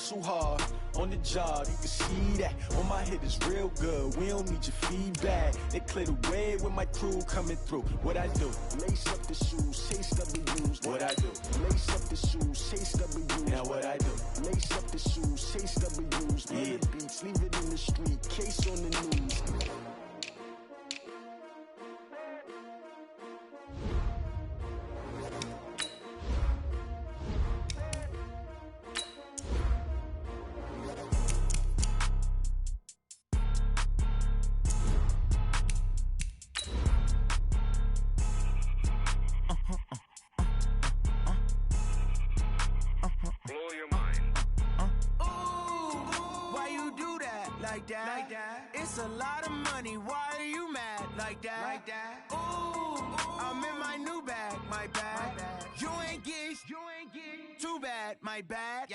hustle hard on the job, you can see that. On my head is real good, we don't need your feedback. They clear the way with my crew coming through. What I do? Lace up the shoes, chase W's. What I do? Lace up the shoes, chase W's. Now what I do? Lace up the shoes, chase W's. Yeah. The beats, leave it in the street, case on the news. It's a lot of money, why are you mad like that? Ooh, I'm in my new bag, my bad. You ain't get too bad, my bad.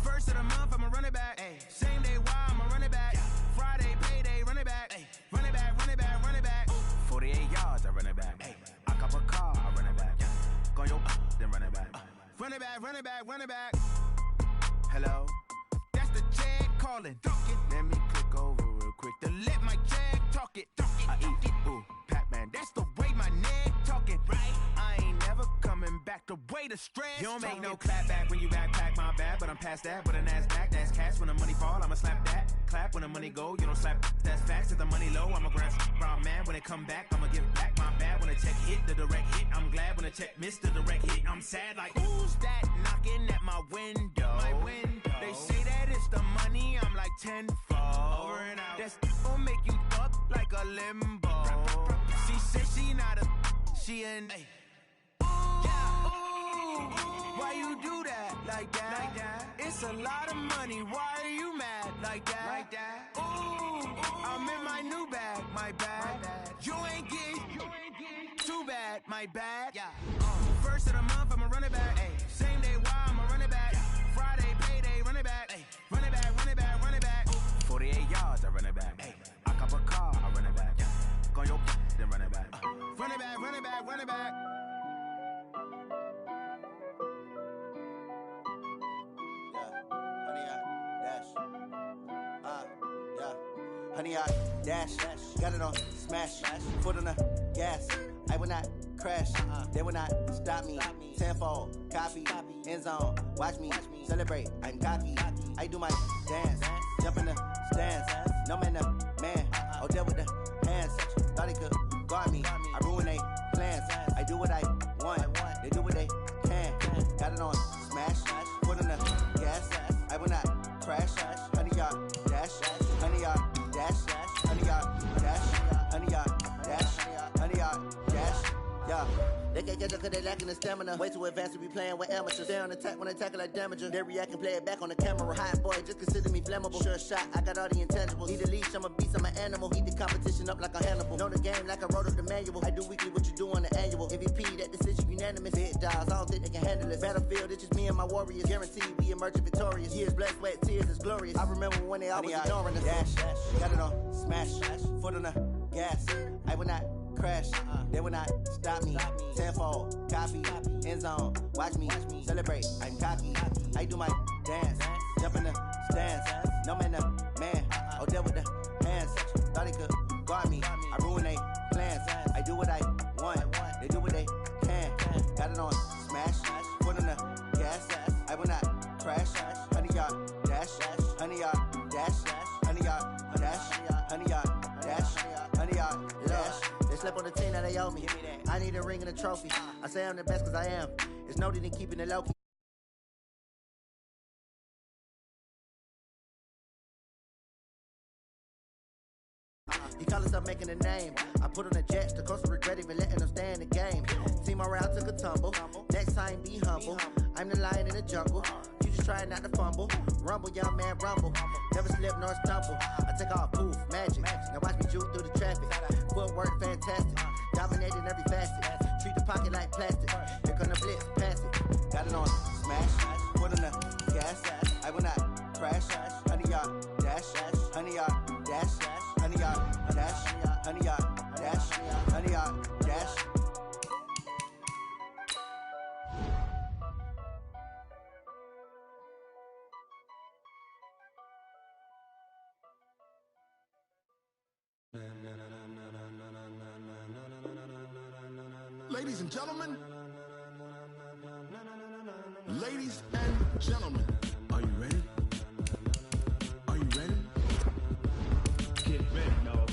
First of the month, I'ma run it back. Same day, why I'ma run it back. Friday, payday, run it back. Run it back, run it back, run it back. 48 yards, I run it back. I cop a car, I run it back. Go your then run it back. Run it back, run it back, run it back. Hello? That's the check calling. Let me click over real quick to let my check talk it. I eat it, ooh, Pac-Man. That's the way my neck talking. Right? I ain't never coming back the way the stress. You don't make no clap back when you backpack, my bad. But I'm past that with a NASDAQ. That's cash when the money fall, I'ma slap that. Clap when the money go, you don't slap. That's facts. If the money low, I'ma grab brown man. When it come back, I'ma give back my bad. When the check hit, the direct hit. I'm glad when the check missed the direct hit. I'm sad like, who's that knocking at my window? My window. They say that it's the money, I'm like tenfold. Over and out. That's gon' make you up like a limbo. She said she not a, she an. Why you do that like that? It's a lot of money, why are you mad like that? Ooh, I'm in my new bag, my bad. You ain't get too bad, my bad. First of the month, I'ma run it back. Same day, why I'ma run it back. Friday, payday, run it back. Run it back, run it back, run it back. 48 yards, I run it back. I cop a car, I run it back. Go your then run it back. Run it back, run it back, run it back. Honey, I dash, got it on smash, foot on the gas. I will not crash, they will not stop me. Tenfold, copy, end zone, watch me celebrate. I'm cocky, I do my dance, jump in the stands. No man, the man, oh there with the hands. Thought he could guard me, I ruin they plans. I do what I want, they do what they can. Got it on smash, foot on the gas. I will not crash, honey, y'all dash, honey, y'all dash, honey, y'all dash, honey, y'all dash, honey, y'all dash, yeah. They can't catch up cause they lacking the stamina. Way too advanced to be playing with amateurs. Stay on attack when they tackle like damager. They react and play it back on the camera. Hot boy, just consider me flammable. Sure shot, I got all the intangibles. Need a leash, I'm a beast, I'm an animal. Eat the competition up like a Hannibal. Know the game like I wrote up the manual. I do weekly what you do on the annual. MVP, that decision unanimous. Big dogs, I don't think they can handle it. Battlefield, it's just me and my warriors. Guaranteed we emerge victorious. Years, blood, sweat, tears, it's glorious. I remember when they always ignoring us. Dash, got it on smash, foot on the gas. I will not crash, they will not stop me. Tenfold, copy, end zone, watch me celebrate. I'm cocky, I do my dance, jump in the stands. No man, the man, oh there with the hands. Thought he could guard me, I ruin they plans. I do what I want, they do what they can. Got it on smash, foot on the gas. I will not crash, honey y'all dash, honey y'all dash, honey y'all dash, honey y'all dash, honey y'all dash. They slept on the team that they owe me. I need a ring and a trophy. I say I'm the best cause I am. It's noted in keeping it low key. He call himself making a name. I put on the jets, the coast regret even letting them stay in the game. Team around took a tumble. Next time be humble. I'm the lion in the jungle. You just trying not to fumble. Rumble, young man, rumble. Never slip nor stumble. I take off, poof, magic. Now watch me juke through the traffic. Footwork fantastic. Dominating every facet. Treat the pocket like plastic. Here come the blitz, pass it. Got it on smash. Put on the gas. I will not crash. Honey, y'all dash. Honey, y'all dash. Honey, y'all dash. Honey, y'all dash. Honey, y'all dash. Ladies and gentlemen. Ladies and gentlemen. Are you ready? Are you ready? Get ready, y'all.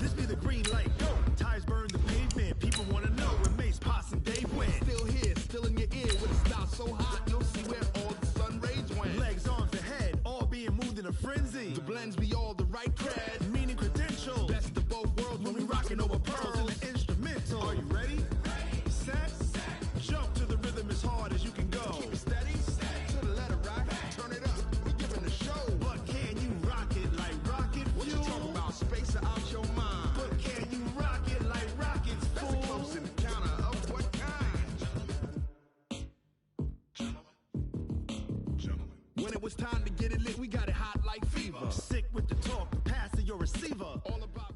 This be the green light, go. Tires burn the pavement. People wanna know when Mace, Pops, and Dave went. Still here, still in your ear with a style so hot, you'll see where all the sun rays went. Legs, arms, and head, all being moved in a frenzy. The blends be all the right cred, meaning credentials. Best of both worlds when we rockin' over pearls in the instrumental. Are you ready? Set, jump to the rhythm as hard as you can go. Keep it steady, to the letter right, turn it up, we giving the show. But can you rock it like rocket fuel? What you talking about, space out your mind? But can you rock it like rockets, fool? That's a close encounter of what kind? Gentlemen. When it was time to get it lit, we got it hot like fever. Sick with the talk, pass to your receiver. All about.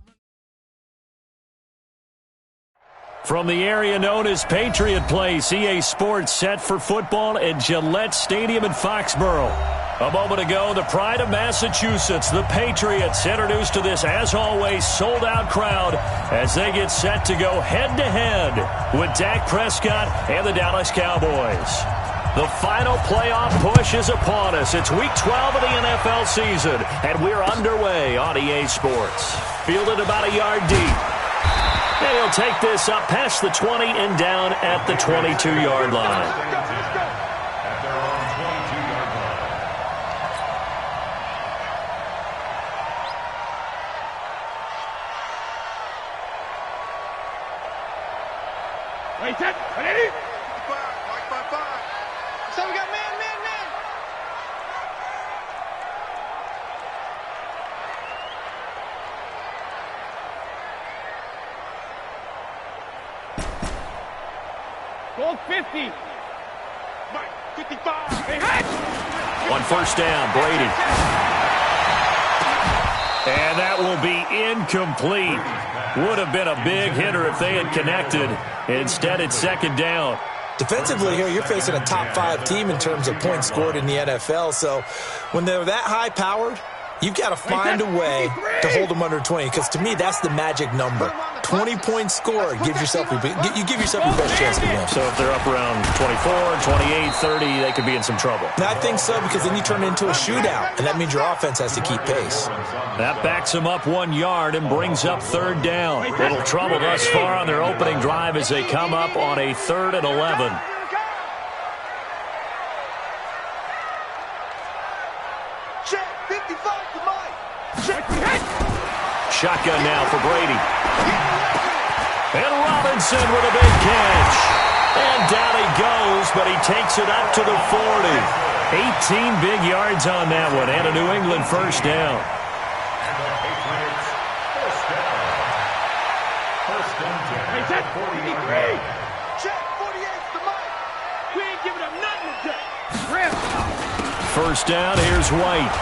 From the area known as Patriot Place, EA Sports set for football at Gillette Stadium in Foxborough. A moment ago, the pride of Massachusetts, the Patriots, introduced to this, as always, sold-out crowd as they get set to go head-to-head with Dak Prescott and the Dallas Cowboys. The final playoff push is upon us. It's Week 12 of the NFL season, and we're underway on EA Sports. Fielded about a yard deep. And he'll take this up past the 20 and down at the 22-yard line. At their own 22-yard line. Wait, set, ready? Five. So we got man. Gold 50. Mike, 55. Hey, hey! On first down, Brady. And that will be incomplete. Would have been a big hitter if they had connected. Instead, it's second down. Defensively here, you're facing a top 5 team in terms of points scored in the NFL. So when they're that high-powered, you've got to find a way to hold them under 20. Because to me, that's the magic number. 20 points scored, you give yourself your best chance to win. So if they're up around 24, 28, 30, they could be in some trouble. And I think so, because then you turn it into a shootout, and that means your offense has to keep pace. That backs them up 1 yard and brings up third down. Little trouble thus far on their opening drive as they come up on a 3rd and 11. Check, 55 to Mike. Check. Shotgun now for Brady. And Robinson with a big catch. And down he goes, but he takes it up to the 40. 18 big yards on that one, and a New England first down. And the Patriots first down. First down to Hey, set, 40-yard 53. line. Check, 48 to Mike. We ain't giving up nothing today. Rip. First down, here's White.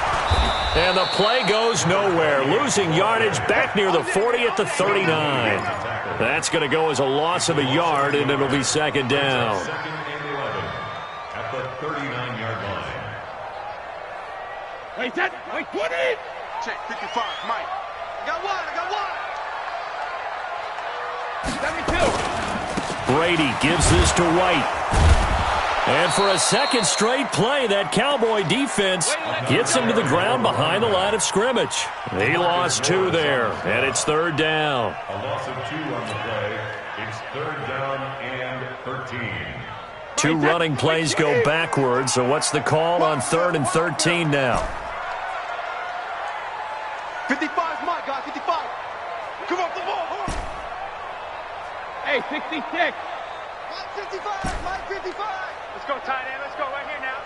And the play goes nowhere. Losing yardage back near the 40 at the 39. That's going to go as a loss of a yard, and it'll be second down. Second and 11 at the 39-yard line. Wait, set, wait, 20. Check, 55, Mike. I got one. 72. Brady gives this to White. And for a second straight play, that Cowboy defense gets him to the ground behind the line of scrimmage. He lost 2 there, and it's third down. A loss of 2 on the play. It's third down and 13. 2 running plays go backwards, so what's the call on 3rd and 13 now? 55, Mike, guys, 55. Come on, the ball. Hey, 66. Mike, 55, Mike, 55. Let's go, tight end. Let's go right here now.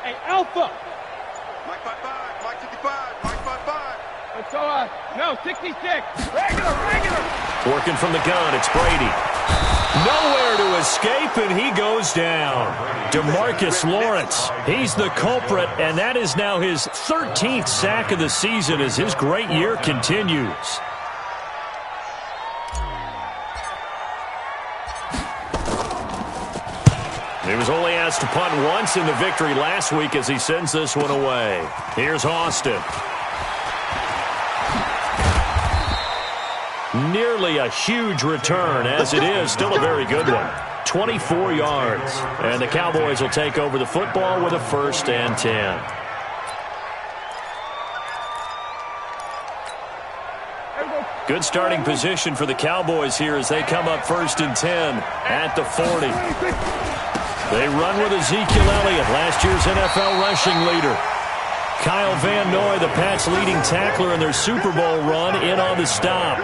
Hey, Alpha. Mike, 55, Mike, 55, Mike, 55. Let's go, no, 66. Regular. Working from the gun, it's Brady. Nowhere to escape, and he goes down. DeMarcus Lawrence, he's the culprit, and that is now his 13th sack of the season as his great year continues. He was only asked to punt once in the victory last week as he sends this one away. Here's Austin. Nearly a huge return, as it is still a very good one. 24 yards. And the Cowboys will take over the football with a 1st and 10. Good starting position for the Cowboys here as they come up 1st and 10 at the 40. They run with Ezekiel Elliott, last year's NFL rushing leader. Kyle Van Noy, the Pats' leading tackler in their Super Bowl run, in on the stop.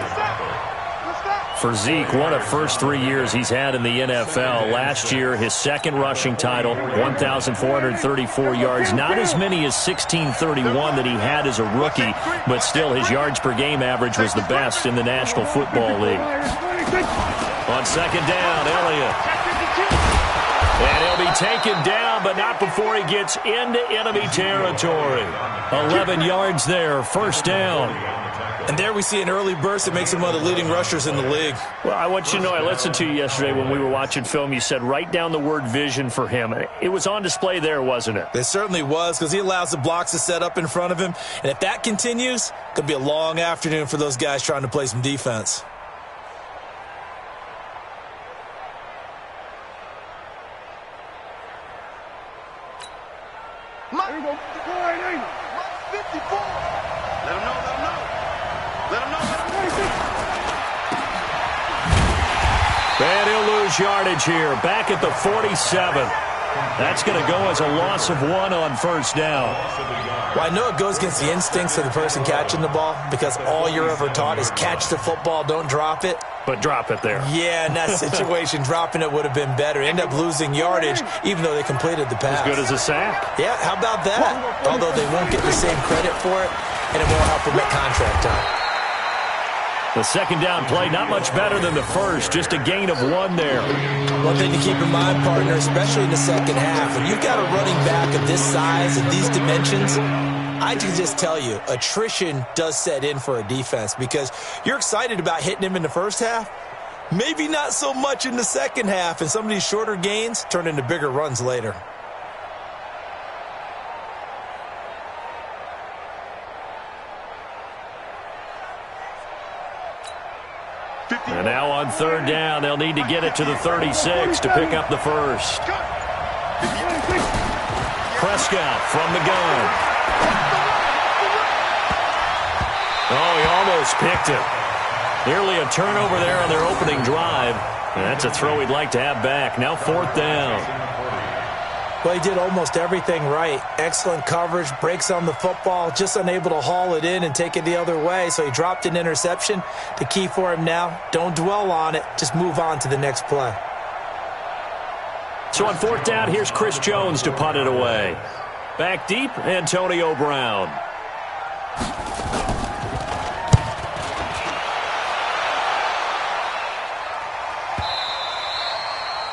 For Zeke, one of first 3 years he's had in the NFL. Last year, his 2nd rushing title, 1,434 yards. Not as many as 1,631 that he had as a rookie, but still his yards per game average was the best in the National Football League. On 2nd down, Elliott. And he'll be taken down, but not before he gets into enemy territory. 11 yards there, 1st down. And there we see an early burst that makes him one of the leading rushers in the league. Well, I want you to know, I listened to you yesterday when we were watching film. You said write down the word vision for him. It was on display there, wasn't it? It certainly was, because he allows the blocks to set up in front of him. And if that continues, it could be a long afternoon for those guys trying to play some defense. There you go. 54. Let him know. And he'll lose yardage here. Back at the 47. That's going to go as a loss of 1 on 1st down. Well, I know it goes against the instincts of the person catching the ball, because all you're ever taught is catch the football, don't drop it. But drop it there. Yeah, in that situation, dropping it would have been better. End up losing yardage, even though they completed the pass. As good as a sack. Yeah, how about that? Although they won't get the same credit for it, and it won't help them at contract time. The 2nd down play, not much better than the first. Just a gain of 1 there. One thing to keep in mind, partner, especially in the second half, when you've got a running back of this size and these dimensions, I can just tell you, attrition does set in for a defense, because you're excited about hitting him in the first half, maybe not so much in the second half, and some of these shorter gains turn into bigger runs later. And now on 3rd down, they'll need to get it to the 36 to pick up the 1st. Prescott from the gun. Oh, he almost picked it. Nearly a turnover there on their opening drive. And that's a throw he'd like to have back. Now 4th down. Well, he did almost everything right. Excellent coverage, breaks on the football, just unable to haul it in and take it the other way, so he dropped an interception. The key for him now, don't dwell on it, just move on to the next play. So on 4th down, here's Chris Jones to punt it away. Back deep, Antonio Brown.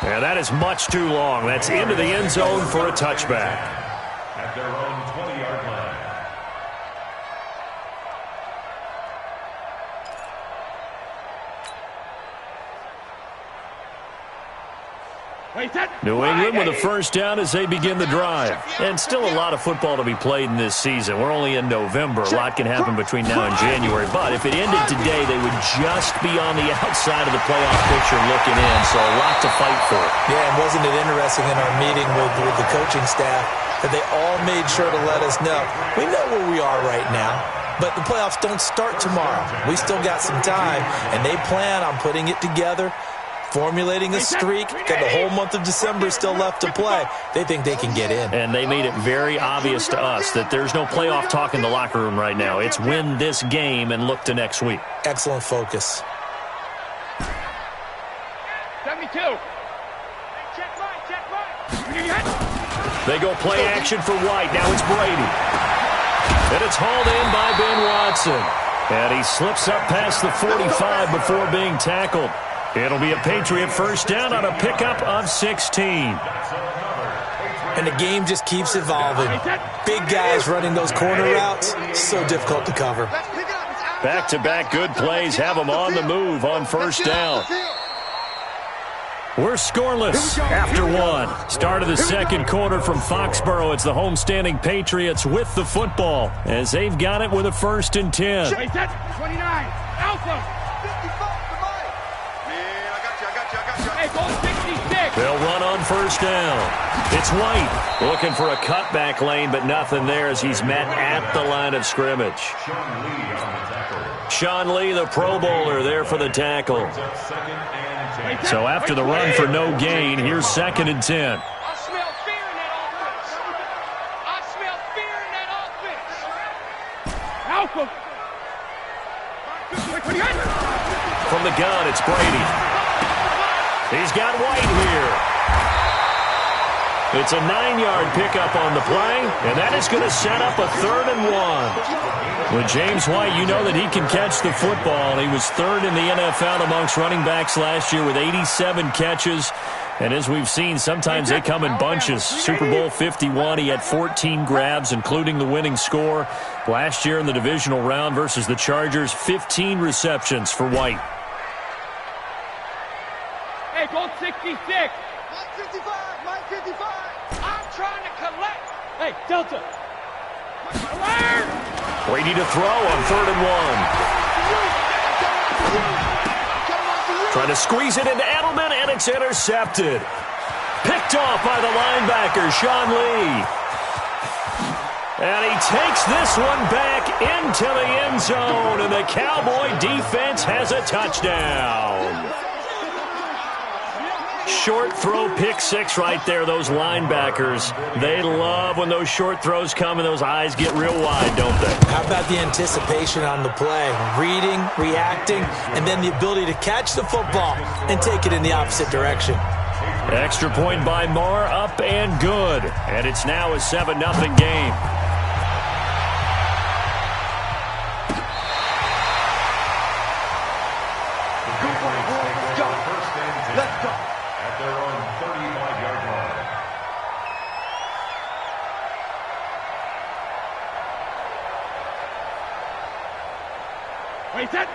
And that is much too long. That's into the end zone for a touchback. At their own 20-yard line. New England with a 1st down as they begin the drive. And still a lot of football to be played in this season. We're only in November. A lot can happen between now and January. But if it ended today, they would just be on the outside of the playoff picture looking in. So a lot to fight for. Yeah, and wasn't it interesting in our meeting with the coaching staff that they all made sure to let us know, we know where we are right now, but the playoffs don't start tomorrow. We still got some time, and they plan on putting it together, formulating a streak, got the whole month of December still left to play. They think they can get in. And they made it very obvious to us that there's no playoff talk in the locker room right now. It's win this game and look to next week. Excellent focus. 72. Check right. They go play action for White. Now it's Brady. And it's hauled in by Ben Watson. And he slips up past the 45 before being tackled. It'll be a Patriot 1st down on a pickup of 16. And the game just keeps evolving. Big guys running those corner routes, so difficult to cover. Back-to-back good plays have them on the move on 1st down. We're scoreless after one. Start of the second quarter from Foxborough. It's the homestanding Patriots with the football as they've got it with a 1st and 10. 29. Alpha. 55 for Mike. Man, I got you. Hey, goal 66. They'll run on 1st down. It's White looking for a cutback lane, but nothing there as he's met at the line of scrimmage. Sean Lee, the Pro Bowler, there for the tackle. So after the run for no gain, here's 2nd and 10. I smell fear in that offense. I smell fear in that offense. Alpha. From the gun, it's Brady. He's got White here. It's a 9-yard pickup on the play, and that is going to set up a 3rd and 1. With James White, you know that he can catch the football. He was 3rd in the NFL amongst running backs last year with 87 catches. And as we've seen, sometimes they come in bunches. Super Bowl 51, he had 14 grabs, including the winning score. Last year in the divisional round versus the Chargers, 15 receptions for White. Hey, goal 66. Mike 55. I'm trying to collect. Hey, Delta. Alert! Brady to throw on 3rd and 1. Trying to squeeze it into Edelman, and it's intercepted. Picked off by the linebacker, Sean Lee. And he takes this one back into the end zone, and the Cowboy defense has a touchdown. Short throw, pick 6 right there. Those linebackers, they love when those short throws come and those eyes get real wide, don't they? How about the anticipation on the play? Reading, reacting, and then the ability to catch the football and take it in the opposite direction. Extra point by Moore, up and good. And it's now a 7-0 game. Let's go. At their own 35-yard line.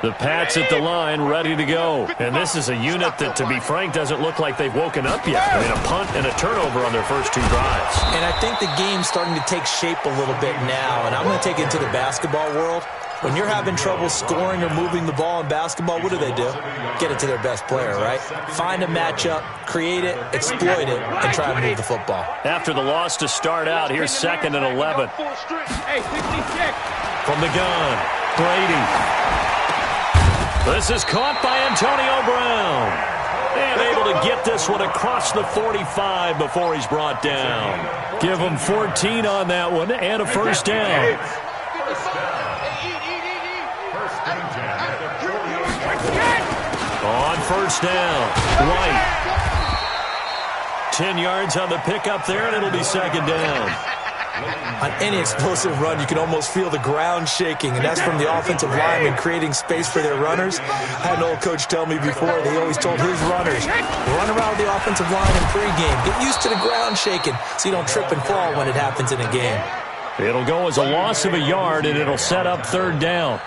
The Pats at the line, ready to go. And this is a unit that, to be frank, doesn't look like they've woken up yet. I mean, a punt and a turnover on their first 2 drives. And I think the game's starting to take shape a little bit now. And I'm going to take it into the basketball world. When you're having trouble scoring or moving the ball in basketball, what do? Get it to their best player, right? Find a matchup, create it, exploit it, and try to move the football. After the loss to start out, here's 2nd and 11. Hey, 66. From the gun, Brady. This is caught by Antonio Brown. And able to get this one across the 45 before he's brought down. Give him 14 on that one and a 1st down. On 1st down, White. 10 yards on the pickup there, and it'll be 2nd down. On any explosive run, you can almost feel the ground shaking, and that's from the offensive linemen creating space for their runners. I had an old coach tell me before, they always told his runners, run around the offensive line in pregame. Get used to the ground shaking so you don't trip and fall when it happens in a game. It'll go as a loss of a yard, and it'll set up 3rd down.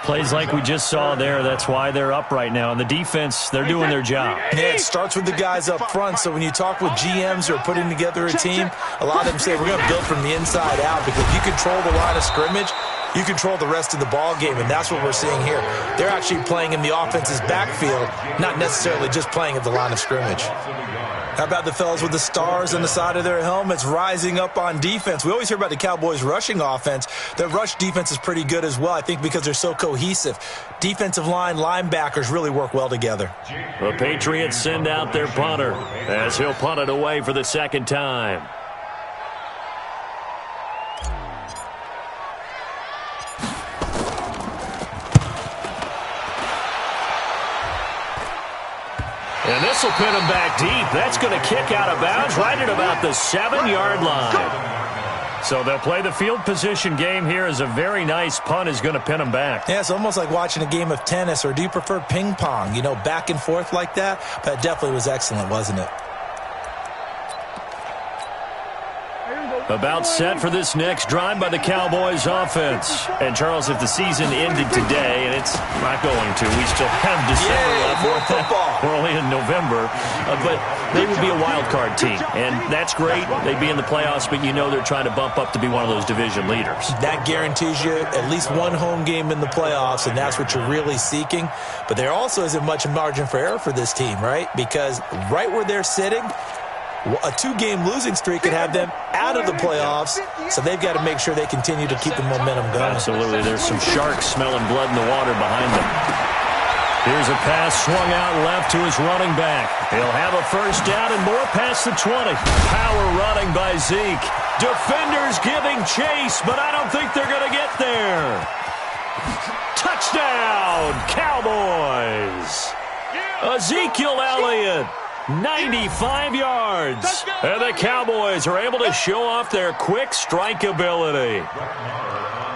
Plays like we just saw there, that's why they're up right now. And the defense, they're doing their job. Yeah, it starts with the guys up front. So when you talk with GMs who are putting together a team, a lot of them say we're going to build from the inside out, because if you control the line of scrimmage, you control the rest of the ball game, and that's what we're seeing here. They're actually playing in the offense's backfield, not necessarily just playing at the line of scrimmage. How about the fellas with the stars on the side of their helmets rising up on defense? We always hear about the Cowboys' rushing offense. Their rush defense is pretty good as well, I think, because they're so cohesive. Defensive line, linebackers really work well together. The Patriots send out their punter as he'll punt it away for the 2nd time. And this will pin him back deep. That's going to kick out of bounds right at about the 7-yard line. So they'll play the field position game here as a very nice punt is going to pin them back. Yeah, it's almost like watching a game of tennis, or do you prefer ping pong? You know, back and forth like that? But it definitely was excellent, wasn't it? Here we go. About set for this next drive by the Cowboys offense. And, Charles, if the season ended today, and it's not going to, we still have December left. More football. We're only in November. But they would be a wild card team, and that's great. They'd be in the playoffs, but you know they're trying to bump up to be one of those division leaders. That guarantees you at least one home game in the playoffs, and that's what you're really seeking. But there also isn't much margin for error for this team, right? Because right where they're sitting, a 2-game losing streak could have them out of the playoffs, so they've got to make sure they continue to keep the momentum going. Absolutely. There's some sharks smelling blood in the water behind them. Here's a pass swung out left to his running back. He'll have a first down and more past the 20. Power running by Zeke. Defenders giving chase, but I don't think they're going to get there. Touchdown, Cowboys. Ezekiel Elliott. 95 yards. And the Cowboys are able to show off their quick strike ability.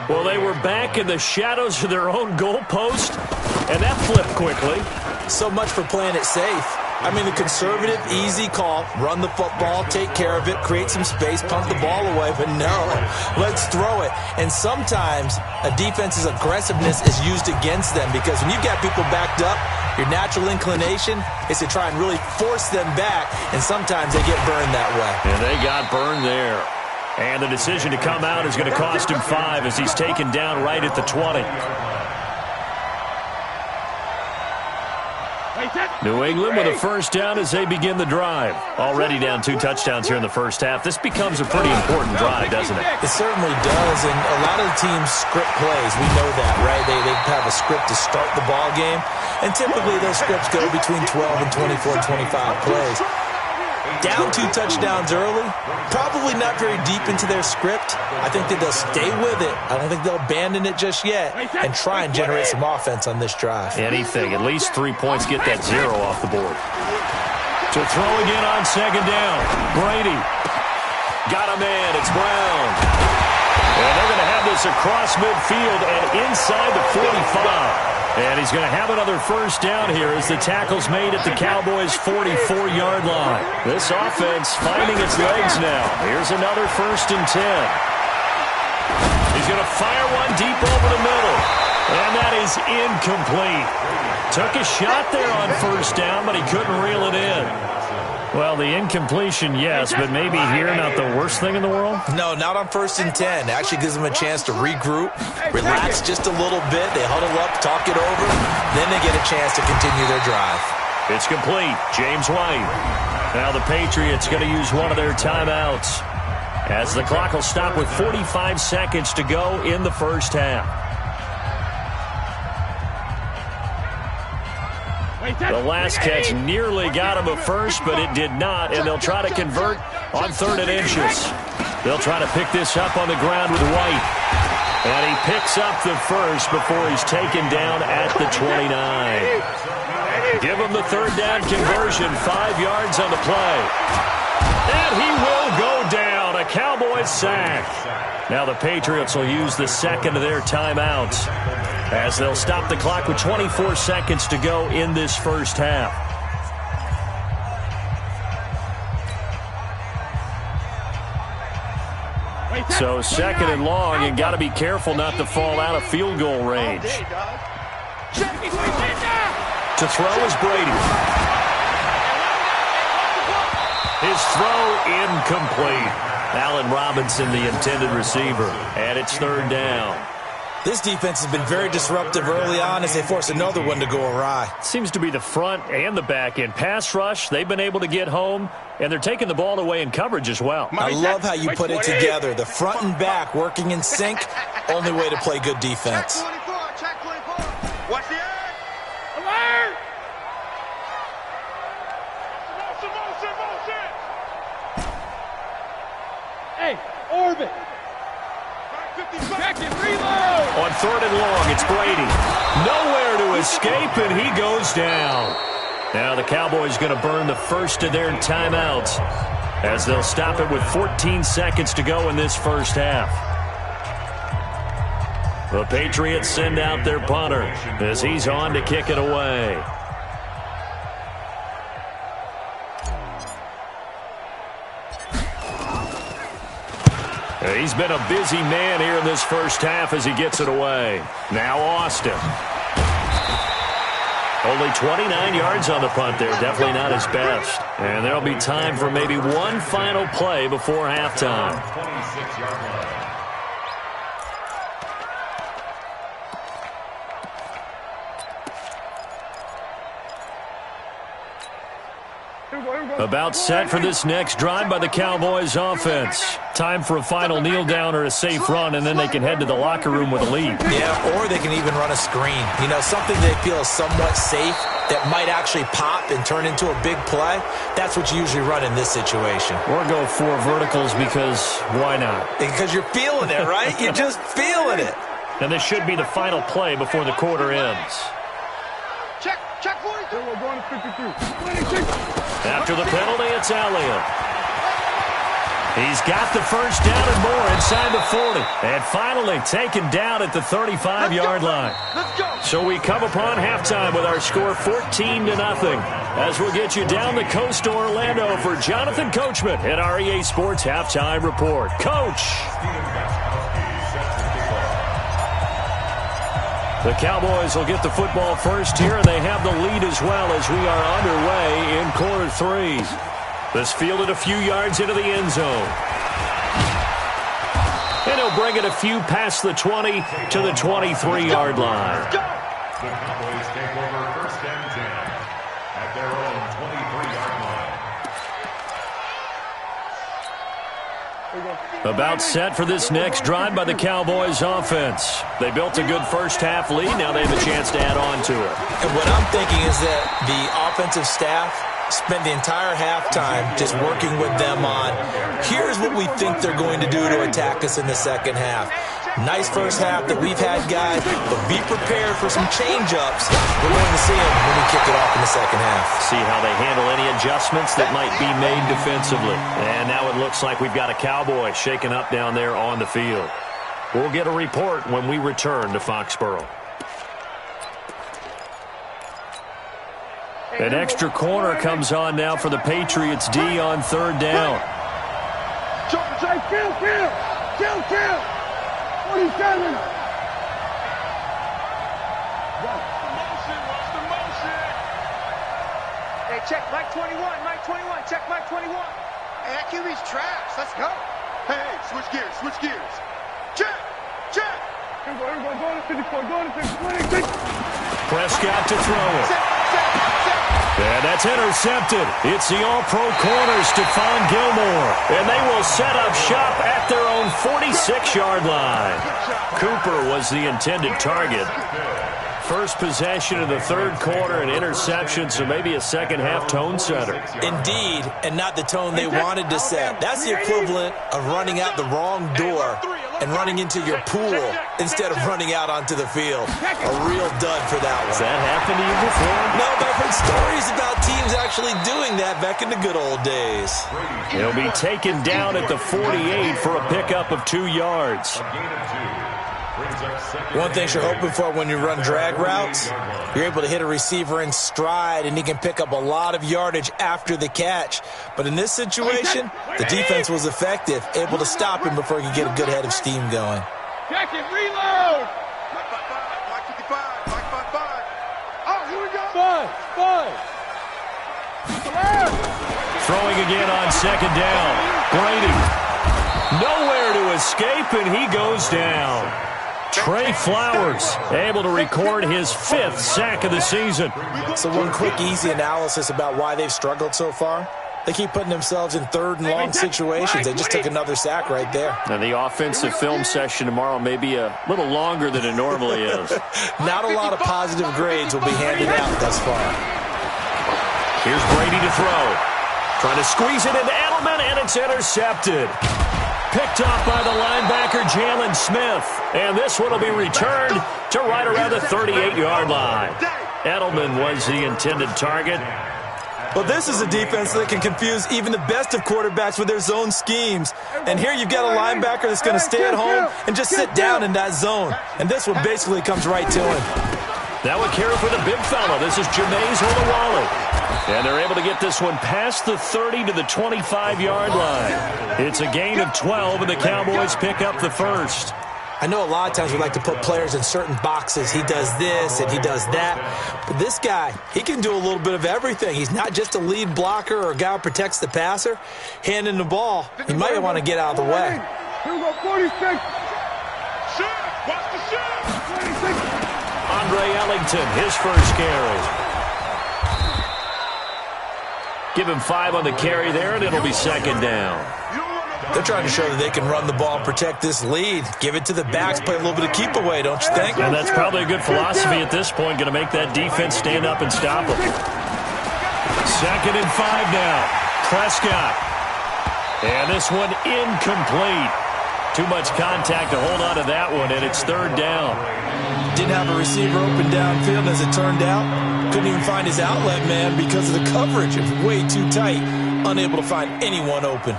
Well, they were back in the shadows of their own goalpost, and that flipped quickly. So much for playing it safe. I mean, the conservative, easy call, run the football, take care of it, create some space, pump the ball away, but no, let's throw it. And sometimes a defense's aggressiveness is used against them because when you've got people backed up, your natural inclination is to try and really force them back, and sometimes they get burned that way. And they got burned there. And the decision to come out is going to cost him 5 as he's taken down right at the 20. New England with a first down as they begin the drive. Already down 2 touchdowns here in the first half. This becomes a pretty important drive, doesn't it? It certainly does, and a lot of the teams script plays. We know that, right? They have a script to start the ball game, and typically those scripts go between 12 and 24, 25 plays. Down 2 touchdowns early, probably not very deep into their script. I think that they'll stay with it. I don't think they'll abandon it just yet and try and generate some offense on this drive. Anything, at least 3 points, get that 0 off the board. To throw again on second down. Brady. Got a man, it's Brown. And they're going to have this across midfield and inside the 45. And he's going to have another first down here as the tackle's made at the Cowboys' 44-yard line. This offense finding its legs now. Here's another 1st and 10. He's going to fire one deep over the middle. And that is incomplete. Took a shot there on first down, but he couldn't reel it in. Well, the incompletion, yes, but maybe here not the worst thing in the world? No, not on 1st and 10. Actually gives them a chance to regroup, relax just a little bit. They huddle up, talk it over. Then they get a chance to continue their drive. It's complete. James White. Now the Patriots going to use one of their timeouts as the clock will stop with 45 seconds to go in the first half. The last catch nearly got him a first, but it did not, and they'll try to convert on 3rd and inches. They'll try to pick this up on the ground with White. And he picks up the first before he's taken down at the 29. Give him the 3rd down conversion, 5 yards on the play. And he will go down, a Cowboys sack. Now the Patriots will use the second of their timeouts as they'll stop the clock with 24 seconds to go in this first half. So 2nd and long, and got to be careful not to fall out of field goal range. To throw is Brady. His throw incomplete. Allen Robinson, the intended receiver, and it's 3rd down. This defense has been very disruptive early on as they force another one to go awry. Seems to be the front and the back end. Pass rush, they've been able to get home, and they're taking the ball away in coverage as well. I love how you put it together. The front and back working in sync, only way to play good defense. Check 24. Watch the edge. Alert! Motion. Hey, orbit. Check it, reload. On 3rd and long, it's Brady. Nowhere to escape, and he goes down. Now the Cowboys going to burn the first of their timeouts as they'll stop it with 14 seconds to go in this first half. The Patriots send out their punter as he's on to kick it away. He's been a busy man here in this first half as he gets it away. Now Austin. Only 29 yards on the punt there. Definitely not his best. And there'll be time for maybe one final play before halftime. 26-yard line. About set for this next drive by the Cowboys offense. Time for a final kneel down or a safe run, and then they can head to the locker room with a lead. Yeah, or they can even run a screen. You know, something they feel is somewhat safe that might actually pop and turn into a big play. That's what you usually run in this situation. Or go 4 verticals because why not? Because you're feeling it, right? You're just feeling it. And this should be the final play before the quarter ends. Check 42. We're going to 53. After the penalty, it's Elliott. He's got the first down and more inside the 40. And finally taken down at the 35-yard line. Let's go. So we come upon halftime with our score 14-0. As we'll get you down the coast to Orlando for Jonathan Coachman at our EA Sports Halftime Report. Coach. The Cowboys will get the football first here, and they have the lead as well as we are underway in quarter 3. This fielded a few yards into the end zone. And he'll bring it a few past the 20 to the 23-yard line. The Cowboys take over first and 10 at their own 23-yard line. About set for this next drive by the Cowboys offense. They built a good first half lead. Now they have a chance to add on to it. And what I'm thinking is that the offensive staff spent the entire halftime just working with them on, here's what we think they're going to do to attack us in the second half. Nice first half that we've had, guys, but be prepared for some change-ups. We're going to see them when we kick it off in the second half. See how they handle any adjustments that might be made defensively. And now it looks like we've got a Cowboy shaken up down there on the field. We'll get a report when we return to Foxborough. An extra corner comes on now for the Patriots D on third down. Kill. 47. Hey, check Mike 21, check Mike 21. Hey, that QB's trash. Let's go. Hey, switch gears. Check. Everybody go to 54, Prescott to throw it. And that's intercepted. It's the all-pro corner, Stephon Gilmore. And they will set up shop at their own 46-yard line. Cooper was the intended target. First possession of the third quarter, an interception, so maybe a second-half tone setter. Indeed, and not the tone they wanted to set. That's the equivalent of running out the wrong door and running into your pool instead of running out onto the field. A real dud for that one. Has that happened to you before? No, but I've heard stories about teams actually doing that back in the good old days. He'll be taken down at the 48 for a pickup of 2 yards. One thing you're hoping for when you run drag routes, you're able to hit a receiver in stride and he can pick up a lot of yardage after the catch. But in this situation, the defense was effective, able to stop him before he could get a good head of steam going. Check it, reload. Mike 55. Oh, here we go. Five. Throwing again on second down. Brady. Nowhere to escape, and he goes down. Trey Flowers able to record his 5th sack of the season. So one quick, easy analysis about why they've struggled so far. They keep putting themselves in third and long situations. They just took another sack right there. Now the offensive film session tomorrow may be a little longer than it normally is. Not a lot of positive grades will be handed out thus far. Here's Brady to throw. Trying to squeeze it into Edelman, and it's intercepted. Picked off by the linebacker, Jalen Smith. And this one will be returned to right around the 38-yard line. Edelman was the intended target. Well, this is a defense that can confuse even the best of quarterbacks with their zone schemes. And here you've got a linebacker that's going to stay at home and just sit down in that zone. And this one basically comes right to him. That would carry for the big fella. This is Jameis Olawale. And they're able to get this one past the 30 to the 25-yard line. It's a gain of 12, and the Cowboys pick up the first. I know a lot of times we like to put players in certain boxes. He does this and he does that. But this guy, he can do a little bit of everything. He's not just a lead blocker or a guy who protects the passer. Handing the ball, he might want to get out of the way. Here we go, 46. Shoot! Watch the shoot! 26. Andre Ellington, his first carry. Give him 5 on the carry there, and it'll be second down. They're trying to show that they can run the ball and protect this lead. Give it to the backs, play a little bit of keep away, don't you think? And that's probably a good philosophy at this point, going to make that defense stand up and stop them. 2nd and 5 now. Prescott. And this one incomplete. Too much contact to hold on to that one, and it's 3rd down. Didn't have a receiver open downfield, as it turned out. Couldn't even find his outlet man because of the coverage. It was way too tight. Unable to find anyone open.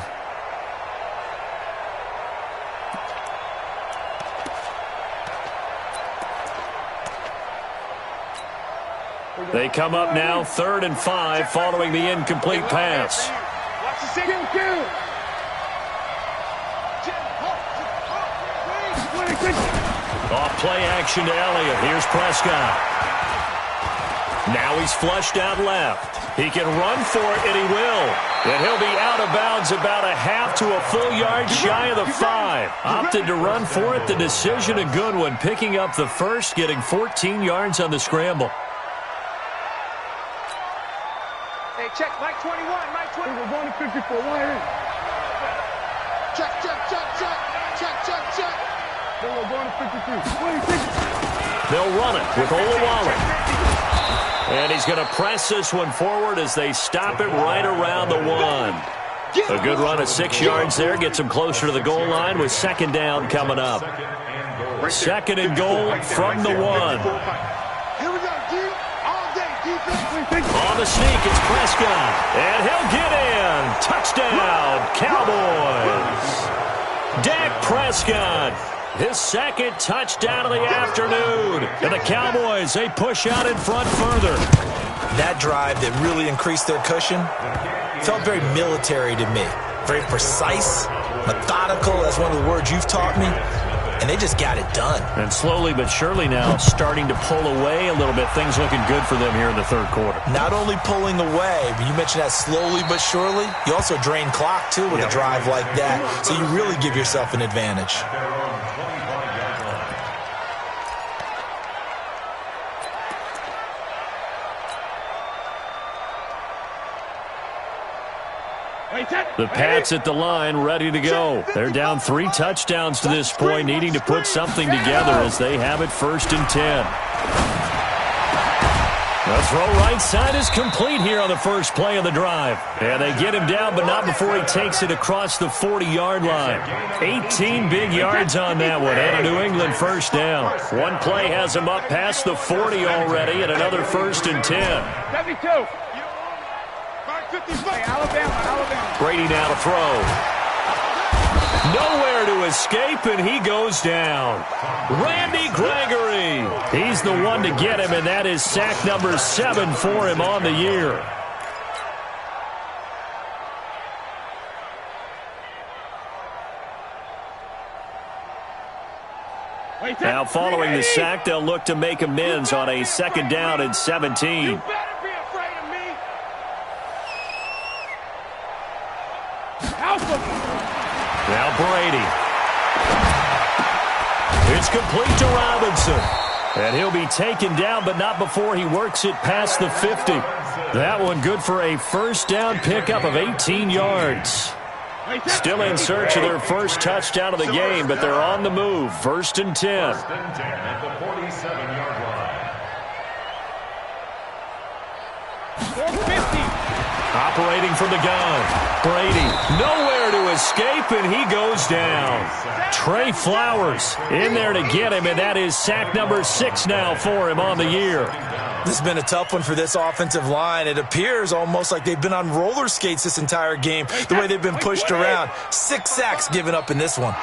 They come up now 3rd and 5 following the incomplete pass. Watch the second kill. Off play action to Elliott. Here's Prescott. Now he's flushed out left. He can run for it, and he will. And he'll be out of bounds about a half to a full yard shy of the 5. Opted to run for it. The decision a good one. Picking up the first, getting 14 yards on the scramble. Hey, check, Mike 21, Mike 20. We're going to 54, wire in. Check, check, check, check, check, check, check. Then we're going to 53, 26. They'll run it with Olawale. And he's going to press this one forward as they stop it right around the 1. A good run of 6 yards there. Gets him closer to the goal line with 2nd down coming up. 2nd and goal from the 1. Here we go, D. All day, defense. On the sneak, it's Prescott. And he'll get in. Touchdown, Cowboys. Dak Prescott. His 2nd touchdown of the afternoon. And the Cowboys, they push out in front further. That drive that really increased their cushion felt very military to me. Very precise, methodical. That's one of the words you've taught me. And they just got it done. And slowly but surely now starting to pull away a little bit. Things looking good for them here in the 3rd quarter. Not only pulling away, but you mentioned that slowly but surely. You also drain clock, too, with a drive like that. So you really give yourself an advantage. The Pats at the line, ready to go. They're down 3 touchdowns to this point, needing to put something together as they have it 1st and 10. The throw right side is complete here on the first play of the drive. And they get him down, but not before he takes it across the 40-yard line. 18 big yards on that one, and a New England 1st down. One play has him up past the 40 already, and another 1st and 10. 72. Hey, Alabama. Brady now to throw. Nowhere to escape, and he goes down. Randy Gregory. He's the one to get him, and that is sack number 7 for him on the year. Now following the sack, they'll look to make amends on a 2nd down and 17. Now Brady. It's complete to Robinson. And he'll be taken down, but not before he works it past the 50. That one good for a 1st down pickup of 18 yards. Still in search of their first touchdown of the game, but they're on the move. 1st and 10. 1st and 10 at the 47-yard line. 450. Operating from the gun. Brady, nowhere to escape, and he goes down. Trey Flowers in there to get him, and that is sack number 6 now for him on the year. This has been a tough one for this offensive line. It appears almost like they've been on roller skates this entire game, the way they've been pushed around. 6 sacks given up in this one.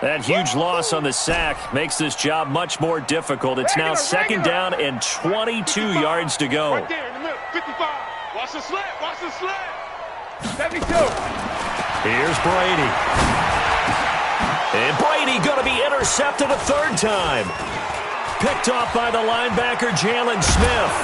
That huge loss on the sack makes this job much more difficult. It's now second down and 22 yards to go. Right there in the middle, 55. Watch the slant, watch the slant. 72. Here's Brady. And Brady going to be intercepted a third time. Picked off by the linebacker, Jalen Smith.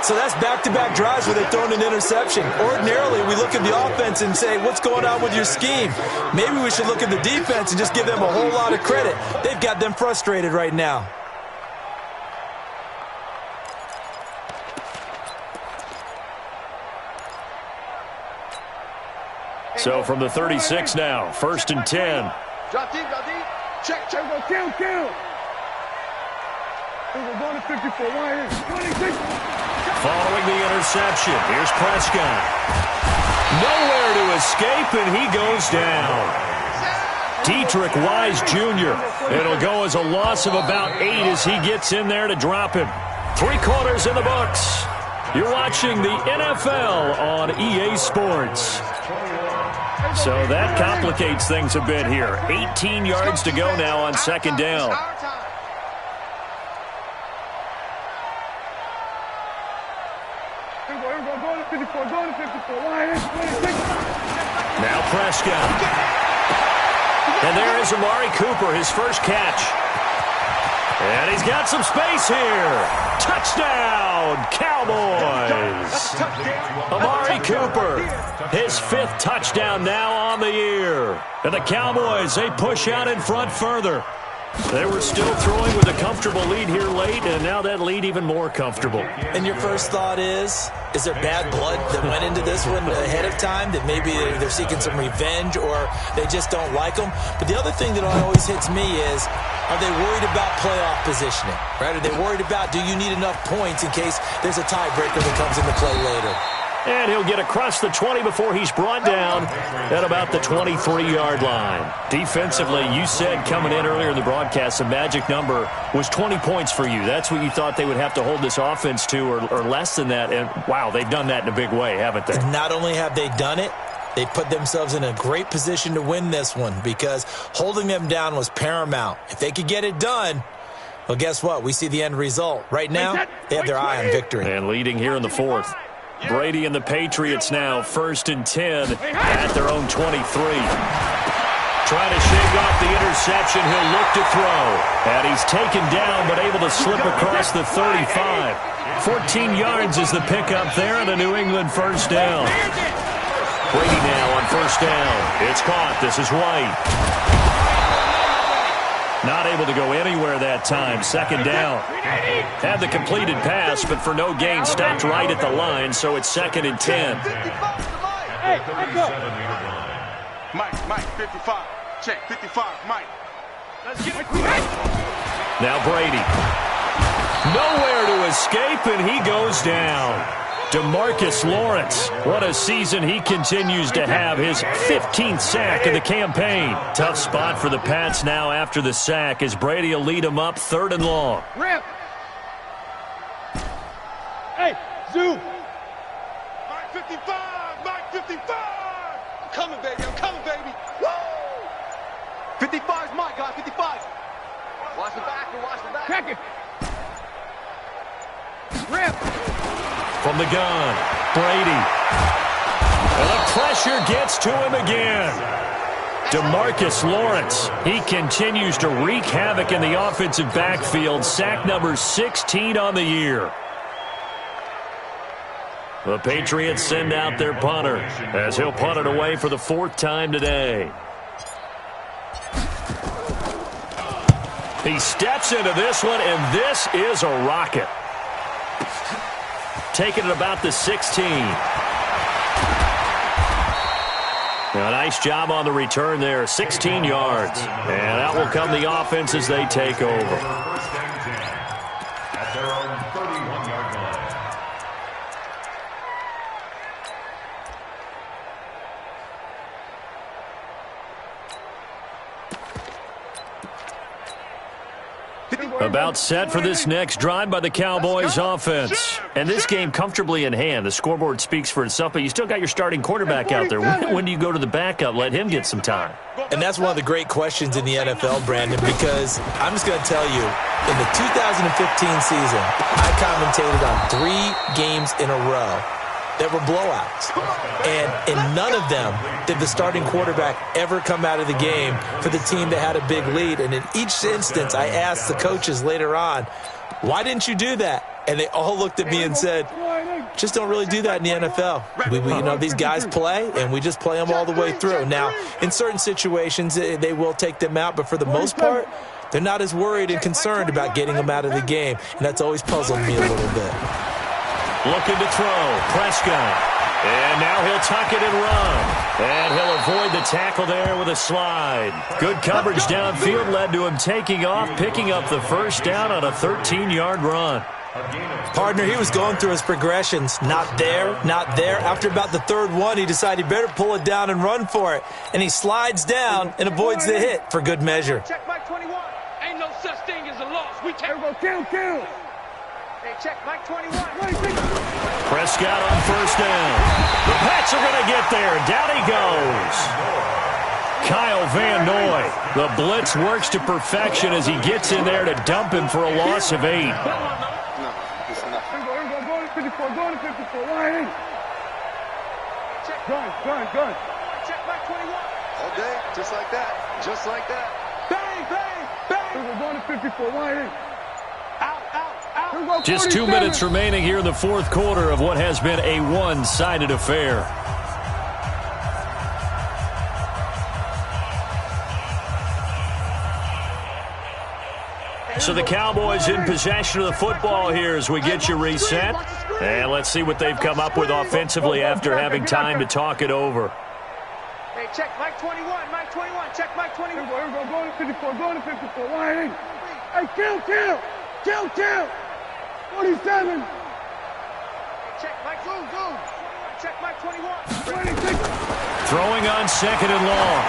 So that's back-to-back drives where they've thrown an interception. Ordinarily, we look at the offense and say, what's going on with your scheme? Maybe we should look at the defense and just give them a whole lot of credit. They've got them frustrated right now. So from the 36 now, 1st and 10. Drop deep, check, go, kill. We're going to 54, wide 26. Following the interception, here's Prescott. Nowhere to escape, and he goes down. Dietrich Wise Jr. It'll go as a loss of about 8 as he gets in there to drop him. 3 quarters in the books. You're watching the NFL on EA Sports. So that complicates things a bit here. 18 yards to go now on second down. Now Prescott. And there is Amari Cooper, his first catch. And he's got some space here. Touchdown, Cowboys. Amari Cooper, his 5th touchdown now on the year. And the Cowboys, they push out in front further. They were still throwing with a comfortable lead here late, and now that lead even more comfortable. And your first thought is there bad blood that went into this one ahead of time, that maybe they're seeking some revenge or they just don't like them? But the other thing that always hits me is, are they worried about playoff positioning? Right? Are they worried about, do you need enough points in case there's a tiebreaker that comes into play later? And he'll get across the 20 before he's brought down at about the 23-yard line. Defensively, you said coming in earlier in the broadcast, the magic number was 20 points for you. That's what you thought they would have to hold this offense to, or less than that. And, wow, they've done that in a big way, haven't they? And not only have they done it, they put themselves in a great position to win this one because holding them down was paramount. If they could get it done, well, guess what? We see the end result. Right now, they have their eye on victory. And leading here in the 4th. Brady and the Patriots now 1st and 10 at their own 23. Trying to shake off the interception. He'll look to throw. And he's taken down but able to slip across the 35. 14 yards is the pickup there on a New England first down. Brady now on first down. It's caught. This is White. Not able to go anywhere that time. Second down. Had the completed pass, but for no gain, stopped right at the line, so it's 2nd and 10. Hey, let's go. Mike, 55. Check, 55, Mike. Let's get it. Now Brady. Nowhere to escape, and he goes down. DeMarcus Lawrence, what a season he continues to have, his 15th sack of the campaign. Tough spot for the Pats now after the sack as Brady will lead them up 3rd and long. Rip. Hey, zoom. Mike 55. I'm coming, baby. Woo! 55 is Mike, guys, 55. Watch the back. Check it. Rip. From the gun, Brady. And the pressure gets to him again. DeMarcus Lawrence, he continues to wreak havoc in the offensive backfield. Sack number 16 on the year. The Patriots send out their punter as he'll punt it away for the 4th time today. He steps into this one, and this is a rocket. Taking it about the 16. A nice job on the return there, 16 yards. And out will come the offense as they take over. At their own 31-yard line. About set for this next drive by the Cowboys offense. And this game comfortably in hand. The scoreboard speaks for itself, but you still got your starting quarterback out there. When do you go to the backup? Let him get some time. And that's one of the great questions in the NFL, Brandon, because I'm just going to tell you, in the 2015 season, I commentated on 3 games in a row that were blowouts. And in none of them did the starting quarterback ever come out of the game for the team that had a big lead. And in each instance, I asked the coaches later on, why didn't you do that? And they all looked at me and said, just don't really do that in the NFL. These guys play, and we just play them all the way through. Now, in certain situations, they will take them out, but for the most part, they're not as worried and concerned about getting them out of the game. And that's always puzzled me a little bit. Looking to throw, Prescott. And now he'll tuck it and run. And he'll avoid the tackle there with a slide. Good coverage downfield led to him taking off, picking up the first down on a 13-yard run. Partner, he was going through his progressions. Not there, not there. After about the third one, he decided he better pull it down and run for it. And he slides down and avoids the hit for good measure. Check Mike 21. Ain't no such thing as a loss. We take Kill. Hey, check Mike 21. Prescott on first down. The Pats are going to get there. Down he goes. Kyle Van Noy. The blitz works to perfection as he gets in there to dump him for a loss of 8. Go to 54. Line. Gun. Check Mike 21. All day, just like that. Bang. We're going to 54. Line. Out. Just 2 minutes remaining here in the fourth quarter of what has been a one-sided affair. So the Cowboys in possession of the football here as we get you reset. And let's see what they've come up with offensively after having time to talk it over. Hey, check Mike 21. Check Mike 21. Go to 54. Line. Hey, kill. 47. Check Mike. Go. Check Mike 21. Throwing on second and long.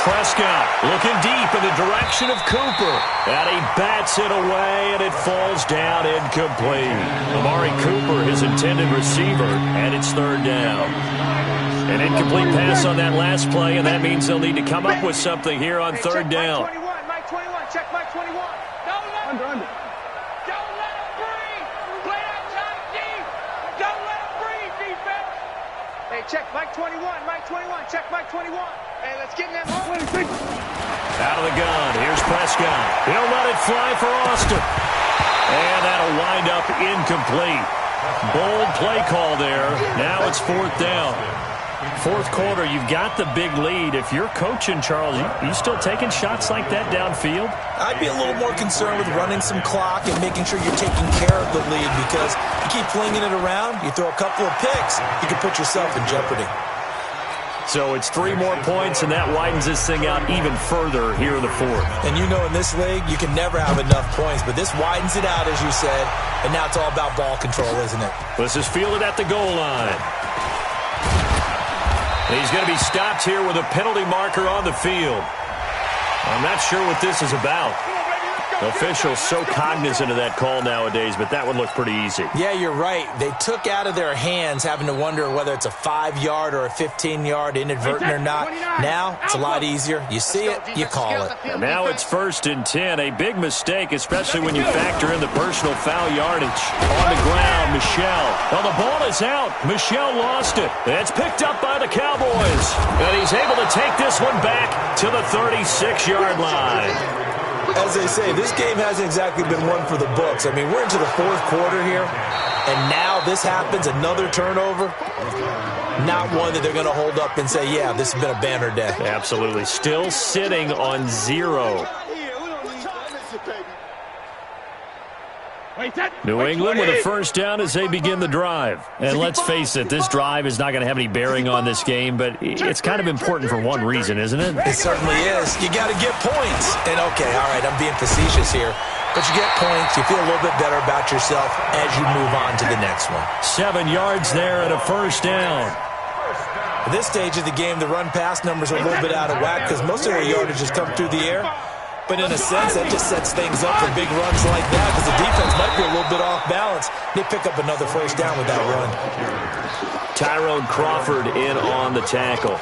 Prescott looking deep in the direction of Cooper. And he bats it away, and it falls down incomplete. Amari Cooper, his intended receiver, and it's third down. An incomplete pass on that last play, and that means they'll need to come up with something here on third down. Mike 21. Check Mike 21. Don't let him breathe. Play outside deep. Don't let him breathe, defense. Hey, check Mike 21. Check Mike 21. Hey, let's get in that hole. Out of the gun. Here's Prescott. He'll let it fly for Austin. And that'll wind up incomplete. Bold play call there. Now it's fourth down. Fourth quarter, you've got the big lead. If you're coaching, Charles, you still taking shots like that downfield? I'd be a little more concerned with running some clock and making sure you're taking care of the lead, because you keep flinging it around, you throw a couple of picks, you can put yourself in jeopardy. So it's 3 more points, and that widens this thing out even further here in the fourth. And you know in this league, you can never have enough points, but this widens it out, as you said, and now it's all about ball control, isn't it? This is fielded at the goal line. He's going to be stopped here with a penalty marker on the field. I'm not sure what this is about. Officials so cognizant of that call nowadays, but that would look pretty easy. Yeah, you're right. They took out of their hands having to wonder whether it's a 5-yard or a 15-yard inadvertent or not. Now, it's a lot easier. You see it, you call it. And now it's 1st and 10. A big mistake, especially when you factor in the personal foul yardage. On the ground, Michel. Well, the ball is out. Michel lost it. It's picked up by the Cowboys. And he's able to take this one back to the 36-yard line. As they say, this game hasn't exactly been one for the books. I mean, we're into the fourth quarter here, and now this happens, another turnover. Not one that they're going to hold up and say, yeah, this has been a banner day. Absolutely. Still sitting on 0. New England with a first down as they begin the drive. And let's face it, this drive is not going to have any bearing on this game, but it's kind of important for one reason, isn't it? It certainly is. You got to get points. And, okay, all right, I'm being facetious here. But you get points, you feel a little bit better about yourself as you move on to the next one. 7 yards there and a first down. At this stage of the game, the run-pass numbers are a little bit out of whack because most of their yardage has come through the air. But in a sense, that just sets things up for big runs like that because the defense might be a little bit off balance. They pick up another first down with that run. Tyrone Crawford in on the tackle.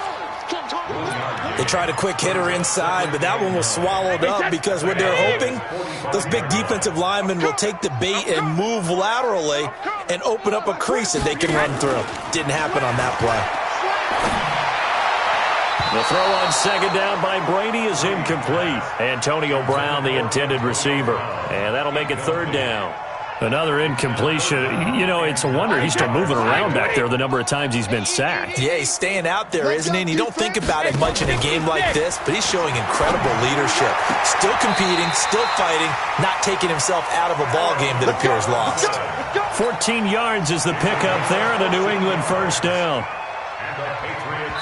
They tried a quick hitter inside, but that one was swallowed up because what they're hoping, those big defensive linemen will take the bait and move laterally and open up a crease that they can run through. Didn't happen on that play. The throw on second down by Brady is incomplete. Antonio Brown, the intended receiver. And that'll make it third down. Another incompletion. You know, it's a wonder he's still moving around back there the number of times he's been sacked. Yeah, he's staying out there, isn't he? And you don't think about it much in a game like this, but he's showing incredible leadership. Still competing, still fighting, not taking himself out of a ball game that appears lost. 14 yards is the pickup there, and a New England first down.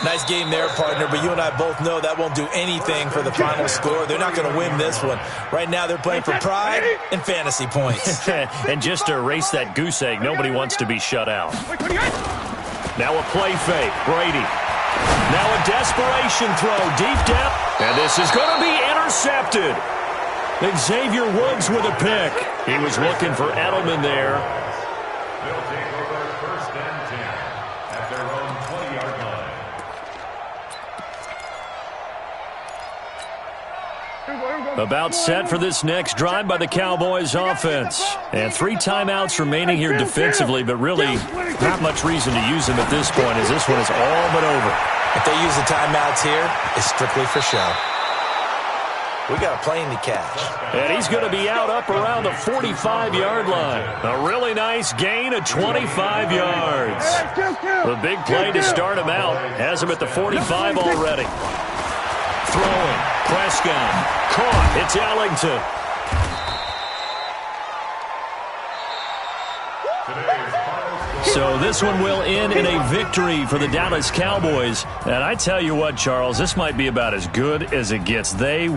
Nice game there, partner, but you and I both know that won't do anything for the final score. They're not going to win this one. Right now, they're playing for pride and fantasy points. And just to erase that goose egg, nobody wants to be shut out. Now a play fake, Brady. Now a desperation throw deep down. And this is going to be intercepted. Xavier Woods with a pick. He was looking for Edelman there. They'll take over first and 10 at their own 20-yard line. About set for this next drive by the Cowboys offense. And 3 timeouts remaining here defensively, but really not much reason to use them at this point as this one is all but over. If they use the timeouts here, it's strictly for show. We got a plane to catch. And he's going to be out up around the 45-yard line. A really nice gain of 25 yards. The big play to start him out. Has him at the 45 already. Throwing. Prescott. Caught. It's Ellington. So this one will end in a victory for the Dallas Cowboys. And I tell you what, Charles, this might be about as good as it gets. They